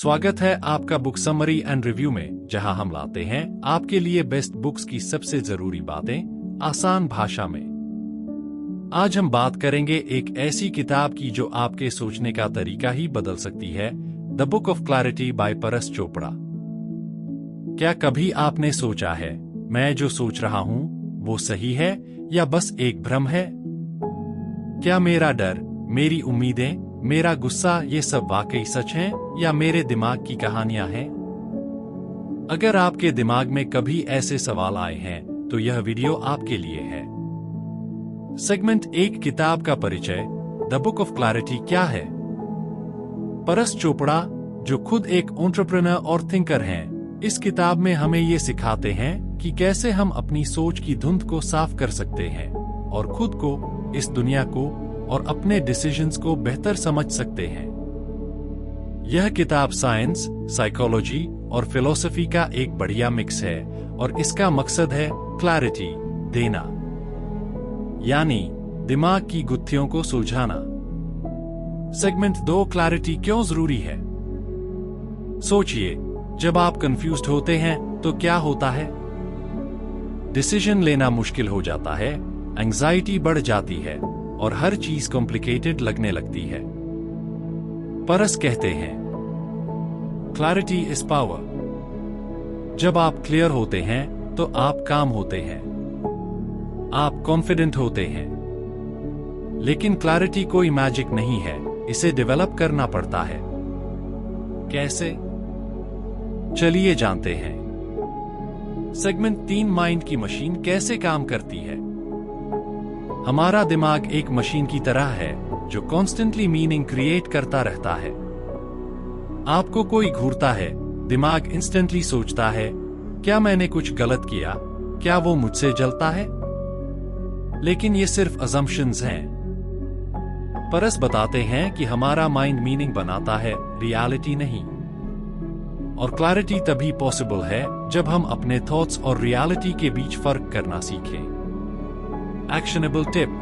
स्वागत है आपका बुक समरी एंड रिव्यू में, जहां हम लाते हैं आपके लिए बेस्ट बुक्स की सबसे जरूरी बातें आसान भाषा में। आज हम बात करेंगे एक ऐसी किताब की जो आपके सोचने का तरीका ही बदल सकती है, the book of clarity by Paras Chopra. क्या कभी आपने सोचा है, मैं जो सोच रहा हूं वो सही है या बस एक भ्रम है? क्या मेरा डर, मेरी उम्मीदें, मेरा गुस्सा ये सब वाकई सच हैं या मेरे दिमाग की कहानियां हैं? अगर आपके दिमाग में कभी ऐसे सवाल आए हैं तो यह वीडियो आपके लिए है। सेगमेंट 1, किताब का परिचय। द बुक ऑफ क्लैरिटी क्या है? परस चोपड़ा, जो खुद एक एंटरप्रेन्योर और थिंकर हैं, इस किताब में हमें ये सिखाते हैं कि कैसे हम अपनी सोच की धुंध को साफ कर सकते हैं और खुद को, इस दुनिया को और अपने डिसीजंस को बेहतर समझ सकते हैं। यह किताब साइंस, साइकोलॉजी और फिलॉसफी का एक बढ़िया मिक्स है और इसका मकसद है क्लैरिटी देना, यानी दिमाग की गुत्थियों को सुलझाना। सेगमेंट 2, क्लैरिटी क्यों जरूरी है? सोचिए, जब आप कंफ्यूज्ड होते हैं तो क्या होता है? डिसीजन लेना मुश्किल हो जाता है, एंजाइटी बढ़ जाती है और हर चीज कॉम्प्लिकेटेड लगने लगती है। परस कहते हैं, क्लैरिटी इज पावर। जब आप क्लियर होते हैं तो आप काम होते हैं, आप कॉन्फिडेंट होते हैं। लेकिन क्लैरिटी कोई मैजिक नहीं है, इसे डेवलप करना पड़ता है। कैसे? चलिए जानते हैं। सेगमेंट 3, माइंड की मशीन कैसे काम करती है? हमारा दिमाग एक मशीन की तरह है जो कॉन्स्टेंटली मीनिंग क्रिएट करता रहता है। आपको कोई घूरता है, दिमाग इंस्टेंटली सोचता है, क्या मैंने कुछ गलत किया? क्या वो मुझसे जलता है? लेकिन ये सिर्फ अजम्पशंस हैं। परस बताते हैं कि हमारा माइंड मीनिंग बनाता है, रियलिटी नहीं। और क्लैरिटी तभी पॉसिबल है जब हम अपने थॉट्स और रियलिटी के बीच फर्क करना सीखें। एक्शनेबल टिप: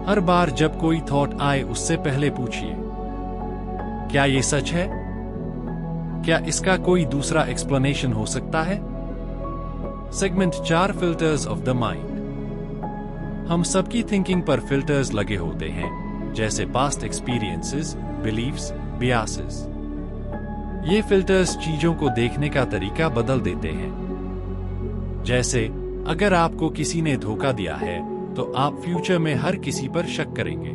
हर बार जब कोई थॉट आए उससे पहले पूछिए, क्या ये सच है? क्या इसका कोई दूसरा एक्सप्लेनेशन हो सकता है? Segment 4, filters of the mind. हम सबकी थिंकिंग पर फिल्टर्स लगे होते हैं, जैसे पास्ट एक्सपीरियंसेस, बिलीफ्स, बियासेस। ये फिल्टर्स चीजों को देखने का तरीका बदल देते हैं। जैसे अगर आपको किसी ने धोखा दिया है तो आप फ्यूचर में हर किसी पर शक करेंगे।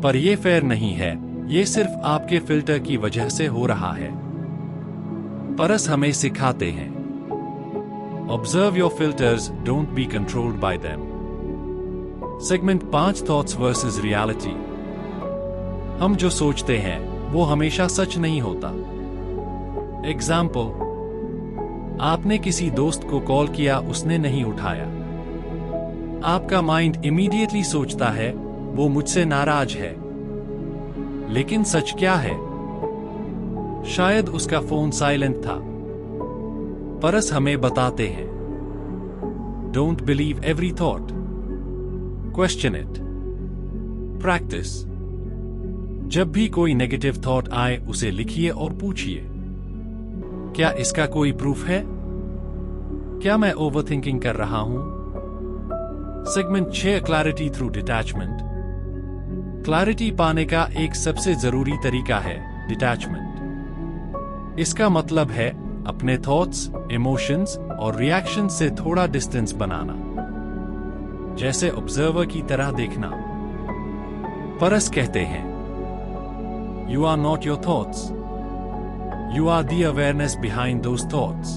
पर यह फेयर नहीं है, ये सिर्फ आपके फिल्टर की वजह से हो रहा है। परस हमें सिखाते हैं, observe your filters, don't be controlled by them. Segment 5, thoughts versus reality. हम जो सोचते हैं वो हमेशा सच नहीं होता। एग्जाम्पल, आपने किसी दोस्त को कॉल किया, उसने नहीं उठाया। आपका माइंड इमीडिएटली सोचता है वो मुझसे नाराज है। लेकिन सच क्या है? शायद उसका फोन साइलेंट था। परस हमें बताते हैं, don't believe every thought, question it, practice. जब भी कोई नेगेटिव थॉट आए उसे लिखिए और पूछिए, क्या इसका कोई प्रूफ है? क्या मैं ओवरथिंकिंग कर रहा हूं? Segment 6, clarity through detachment. Clarity पाने का एक सबसे जरूरी तरीका है डिटैचमेंट। इसका मतलब है अपने थॉट्स, इमोशंस और रिएक्शन से थोड़ा डिस्टेंस बनाना, जैसे ऑब्जर्वर की तरह देखना। परस कहते हैं, you are not your thoughts, You are the awareness behind those thoughts.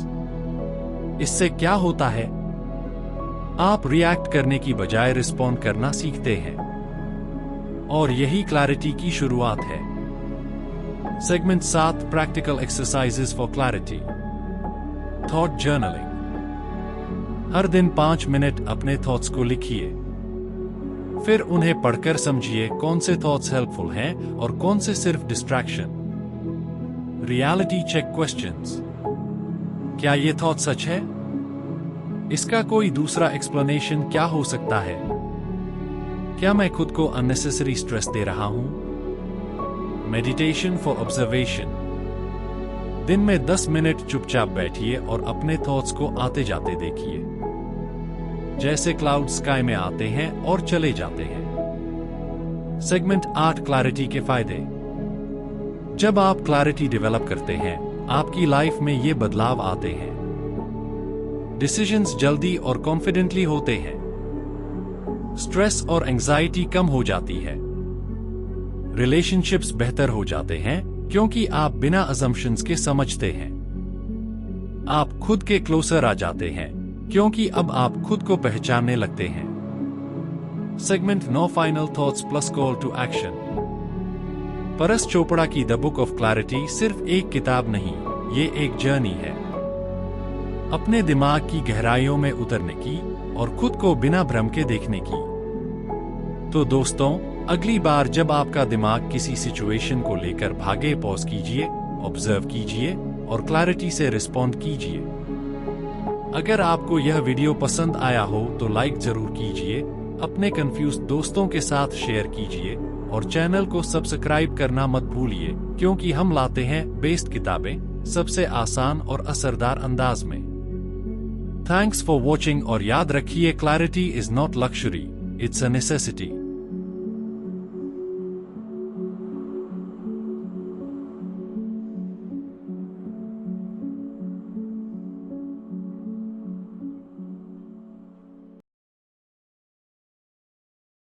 इससे क्या होता है? आप रिएक्ट करने की बजाय रिस्पॉन्ड करना सीखते हैं, और यही क्लैरिटी की शुरुआत है। Segment 7, practical exercises for clarity. Thought journaling. हर दिन 5 मिनट अपने थॉट्स को लिखिए, फिर उन्हें पढ़कर समझिए कौन से थॉट्स हेल्पफुल हैं और कौन से सिर्फ डिस्ट्रैक्शन। Reality check questions. क्या ये थॉट सच है? इसका कोई दूसरा एक्सप्लेनेशन क्या हो सकता है? क्या मैं खुद को अननेसेसरी स्ट्रेस दे रहा हूं? Meditation for observation. दिन में 10 मिनट चुपचाप बैठिए और अपने थॉट्स को आते जाते देखिए, जैसे क्लाउड स्काई में आते हैं और चले जाते हैं। सेगमेंट 8 क्लैरिटी के फायदे। जब आप क्लैरिटी डेवलप करते हैं, आपकी लाइफ में ये बदलाव आते हैं। डिसीजंस जल्दी और कॉन्फिडेंटली होते हैं। स्ट्रेस और एंजाइटी कम हो जाती है। रिलेशनशिप्स बेहतर हो जाते हैं क्योंकि आप बिना अजम्पशंस के समझते हैं। आप खुद के क्लोजर आ जाते हैं क्योंकि अब आप खुद को पहचानने लगते हैं। Segment 9 final thoughts plus call to action. Paras Chopra की द बुक ऑफ क्लैरिटी सिर्फ एक किताब नहीं, ये एक जर्नी है अपने दिमाग की गहराइयों में उतरने की और खुद को बिना भ्रम के देखने की। तो दोस्तों, अगली बार जब आपका दिमाग किसी सिचुएशन को लेकर भागे, पॉज कीजिए, ऑब्जर्व कीजिए और क्लैरिटी से रिस्पॉन्ड कीजिए। अगर आपको यह वीडियो पसंद आया हो तो लाइक जरूर कीजिए, अपने कंफ्यूज दोस्तों के साथ शेयर कीजिए और चैनल को सब्सक्राइब करना मत भूलिए, क्योंकि हम लाते हैं बेस्ट किताबें सबसे आसान और असरदार अंदाज में। थैंक्स फॉर वॉचिंग और याद रखिए, clarity is not luxury, it's a necessity.